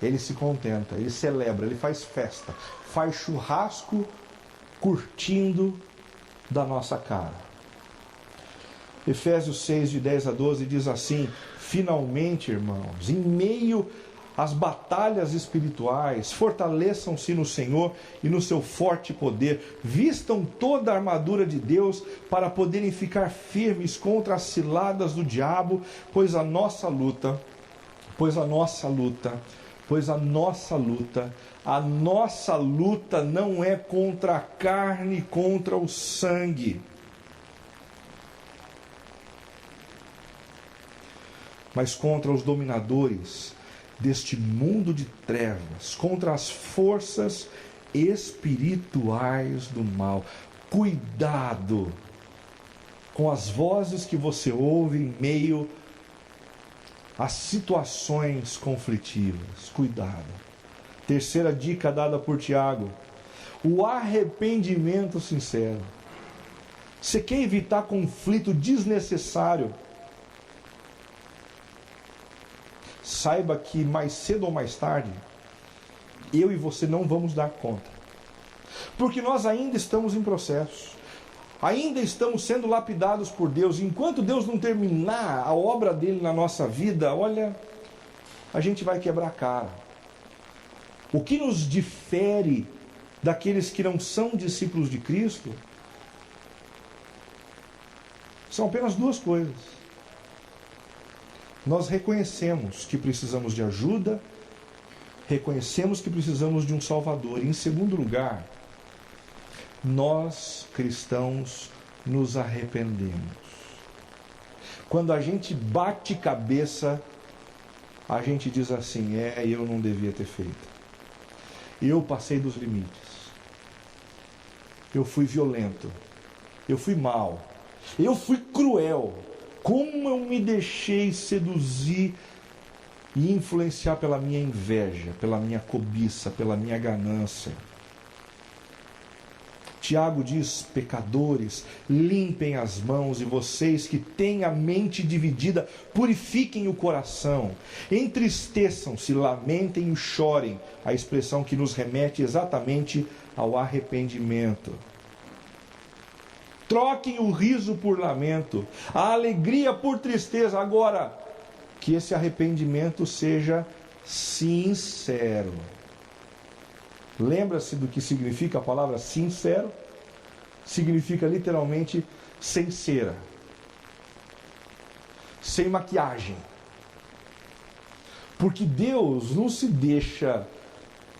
Ele se contenta, ele celebra, ele faz festa, faz churrasco curtindo da nossa cara. Efésios 6, de 10 a 12 diz assim: finalmente, irmãos, em meio às batalhas espirituais, fortaleçam-se no Senhor e no seu forte poder, vistam toda a armadura de Deus para poderem ficar firmes contra as ciladas do diabo, pois a nossa luta Pois a nossa luta não é contra a carne, contra o sangue, mas contra os dominadores deste mundo de trevas, contra as forças espirituais do mal. Cuidado com as vozes que você ouve em meio às situações conflitivas. Cuidado. Terceira dica dada por Tiago: o arrependimento sincero. Você quer evitar conflito desnecessário? Saiba que mais cedo ou mais tarde, eu e você não vamos dar conta. Porque nós ainda estamos em processo. Ainda estamos sendo lapidados por Deus. Enquanto Deus não terminar a obra dele na nossa vida, olha, a gente vai quebrar a cara. O que nos difere daqueles que não são discípulos de Cristo são apenas duas coisas. Nós reconhecemos que precisamos de ajuda, reconhecemos que precisamos de um Salvador. E, em segundo lugar, nós, cristãos, nos arrependemos. Quando a gente bate cabeça, a gente diz assim: eu não devia ter feito. Eu passei dos limites. Eu fui violento. Eu fui mau. Eu fui cruel. Como eu me deixei seduzir e influenciar pela minha inveja, pela minha cobiça, pela minha ganância. Tiago diz: pecadores, limpem as mãos, e vocês que têm a mente dividida, purifiquem o coração, entristeçam-se, lamentem e chorem, a expressão que nos remete exatamente ao arrependimento. Troquem o riso por lamento, a alegria por tristeza. Agora, que esse arrependimento seja sincero. Lembra-se do que significa a palavra sincero? Significa literalmente sem cera, sem maquiagem. Porque Deus não se deixa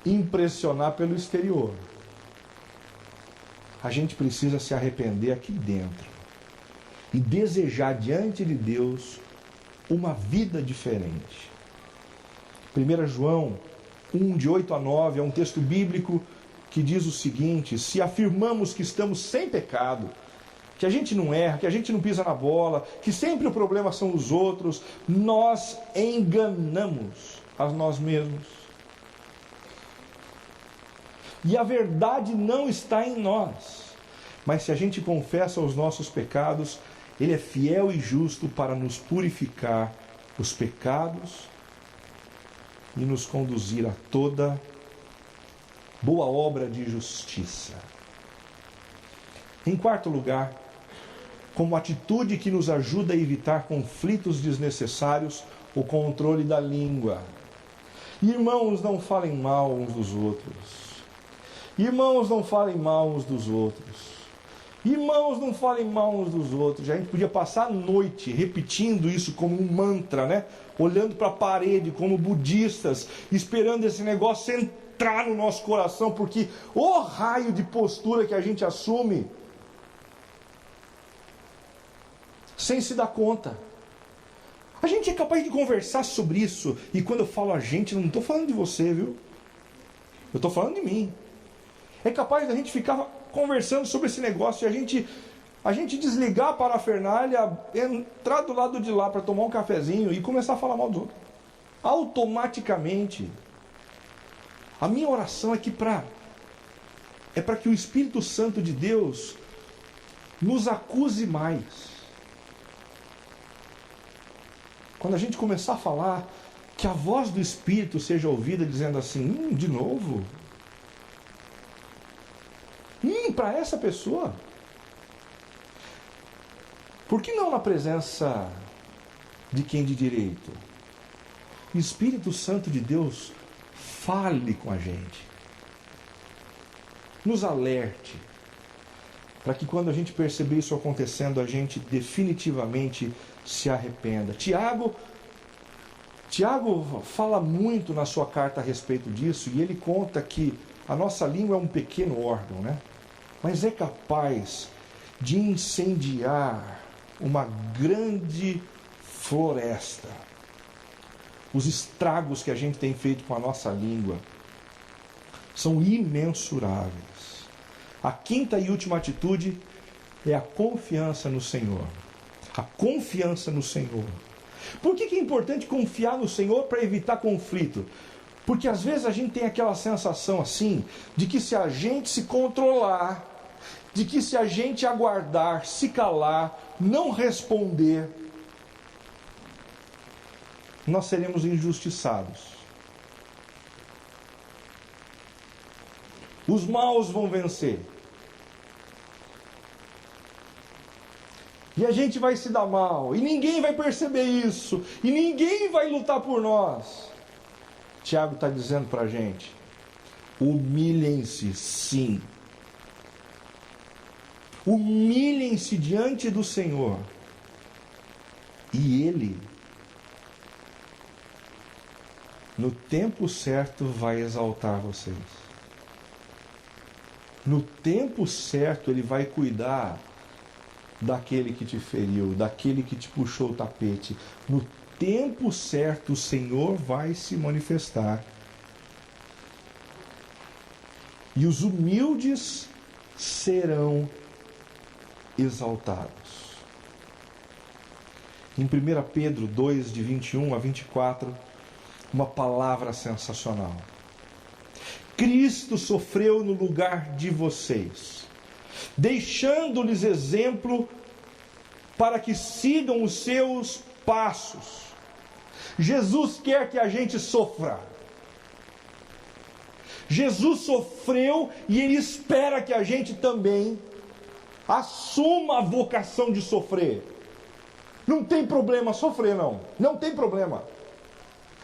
impressionar pelo exterior. A gente precisa se arrepender aqui dentro e desejar diante de Deus uma vida diferente. 1 João 1, de 8 a 9, é um texto bíblico que diz o seguinte: se afirmamos que estamos sem pecado, que a gente não erra, que a gente não pisa na bola, que sempre o problema são os outros, nós enganamos a nós mesmos. E a verdade não está em nós. Mas se a gente confessa os nossos pecados, Ele é fiel e justo para nos purificar os pecados e nos conduzir a toda boa obra de justiça. Em quarto lugar, como atitude que nos ajuda a evitar conflitos desnecessários, o controle da língua. Irmãos, não falem mal uns dos outros. Irmãos, não falem mal uns dos outros. Irmãos, não falem mal uns dos outros. A gente podia passar a noite repetindo isso como um mantra, né? Olhando para a parede como budistas, esperando esse negócio entrar no nosso coração, porque o raio de postura que a gente assume sem se dar conta. A gente é capaz de conversar sobre isso, e quando eu falo a gente, não estou falando de você, viu? Eu estou falando de mim. É capaz da gente ficar conversando sobre esse negócio e a gente desligar a parafernália, entrar do lado de lá para tomar um cafezinho e começar a falar mal dos outros. Automaticamente. A minha oração é para que o Espírito Santo de Deus nos acuse mais. Quando a gente começar a falar, que a voz do Espírito seja ouvida dizendo assim: de novo? Para essa pessoa? Por que não na presença de quem de direito? O Espírito Santo de Deus fale com a gente. Nos alerte. Para que quando a gente perceber isso acontecendo, a gente definitivamente se arrependa. Tiago Tiago fala muito na sua carta a respeito disso, e ele conta que a nossa língua é um pequeno órgão, né? Mas é capaz de incendiar uma grande floresta. Os estragos que a gente tem feito com a nossa língua são imensuráveis. A quinta e última atitude é a confiança no Senhor. A confiança no Senhor. Por que é importante confiar no Senhor para evitar conflito? Porque às vezes a gente tem aquela sensação assim, de que se a gente se controlar, de que se a gente aguardar, se calar, não responder, nós seremos injustiçados. Os maus vão vencer. E a gente vai se dar mal. E ninguém vai perceber isso. E ninguém vai lutar por nós. Tiago está dizendo para a gente: humilhem-se, sim. Humilhem-se diante do Senhor. E Ele, no tempo certo, vai exaltar vocês. No tempo certo, Ele vai cuidar daquele que te feriu, daquele que te puxou o tapete. No tempo certo, o Senhor vai se manifestar. E os humildes serão exaltados. Em 1 Pedro 2, de 21 a 24, uma palavra sensacional. Cristo sofreu no lugar de vocês, deixando-lhes exemplo para que sigam os seus passos. Jesus quer que a gente sofra. Jesus sofreu e Ele espera que a gente também assuma a vocação de sofrer. Não tem problema sofrer, não. Não tem problema.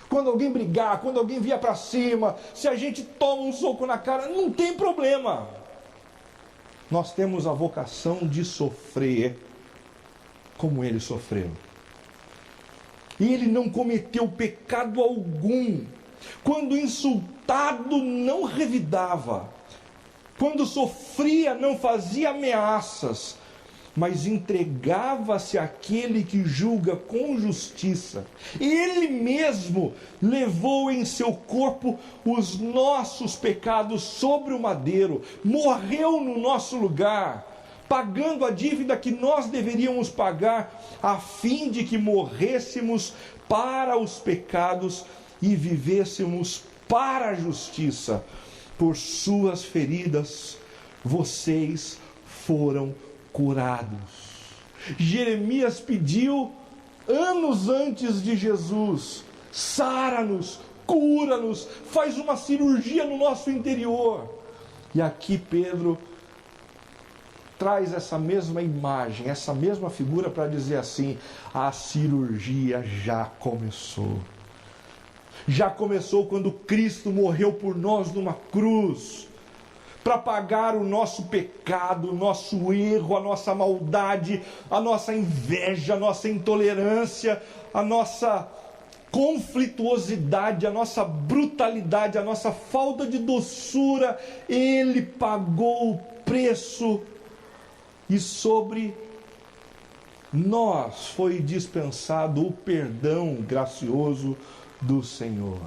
Quando alguém brigar, quando alguém vier para cima, se a gente toma um soco na cara, não tem problema. Nós temos a vocação de sofrer como Ele sofreu. E Ele não cometeu pecado algum. Quando insultado, não revidava. Quando sofria, não fazia ameaças, mas entregava-se àquele que julga com justiça. Ele mesmo levou em seu corpo os nossos pecados sobre o madeiro, morreu no nosso lugar, pagando a dívida que nós deveríamos pagar, a fim de que morrêssemos para os pecados e vivêssemos para a justiça. Por suas feridas vocês foram curados. Jeremias pediu anos antes de Jesus: sara-nos, cura-nos, faz uma cirurgia no nosso interior. E aqui Pedro traz essa mesma imagem, essa mesma figura para dizer assim: a cirurgia já começou. Já começou quando Cristo morreu por nós numa cruz, para pagar o nosso pecado, o nosso erro, a nossa maldade, a nossa inveja, a nossa intolerância, a nossa conflituosidade, a nossa brutalidade, a nossa falta de doçura. Ele pagou o preço e sobre nós foi dispensado o perdão gracioso do Senhor.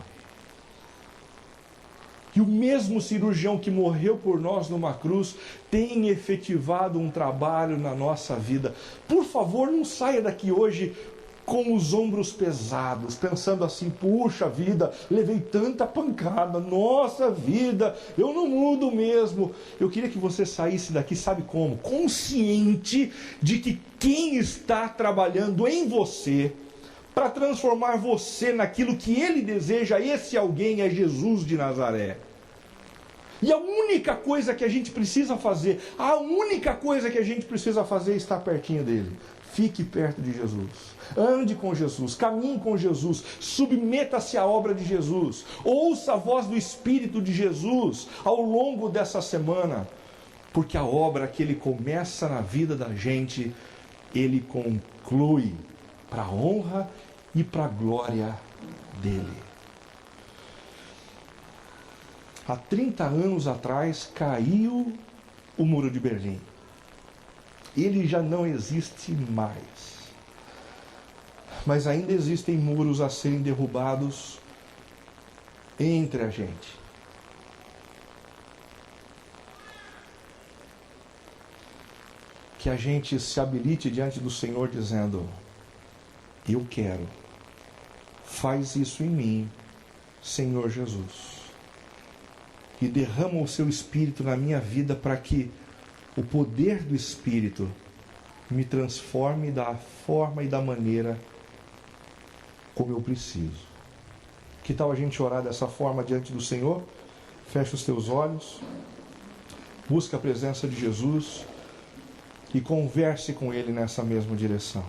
E o mesmo cirurgião que morreu por nós numa cruz tem efetivado um trabalho na nossa vida. Por favor, não saia daqui hoje com os ombros pesados, pensando assim: puxa vida, levei tanta pancada, nossa vida, eu não mudo mesmo. Eu queria que você saísse daqui, sabe como? Consciente de que quem está trabalhando em você para transformar você naquilo que Ele deseja, esse alguém é Jesus de Nazaré. E a única coisa que a gente precisa fazer, é estar pertinho dele. Fique perto de Jesus, ande com Jesus, caminhe com Jesus, submeta-se à obra de Jesus, ouça a voz do Espírito de Jesus ao longo dessa semana, porque a obra que Ele começa na vida da gente, Ele conclui para a honra e para a glória dele. Há 30 anos atrás caiu o Muro de Berlim. Ele já não existe mais. Mas ainda existem muros a serem derrubados entre a gente. Que a gente se habilite diante do Senhor dizendo: eu quero, faz isso em mim, Senhor Jesus. E derrama o seu Espírito na minha vida para que o poder do Espírito me transforme da forma e da maneira como eu preciso. Que tal a gente orar dessa forma diante do Senhor? Fecha os teus olhos, busca a presença de Jesus e converse com Ele nessa mesma direção.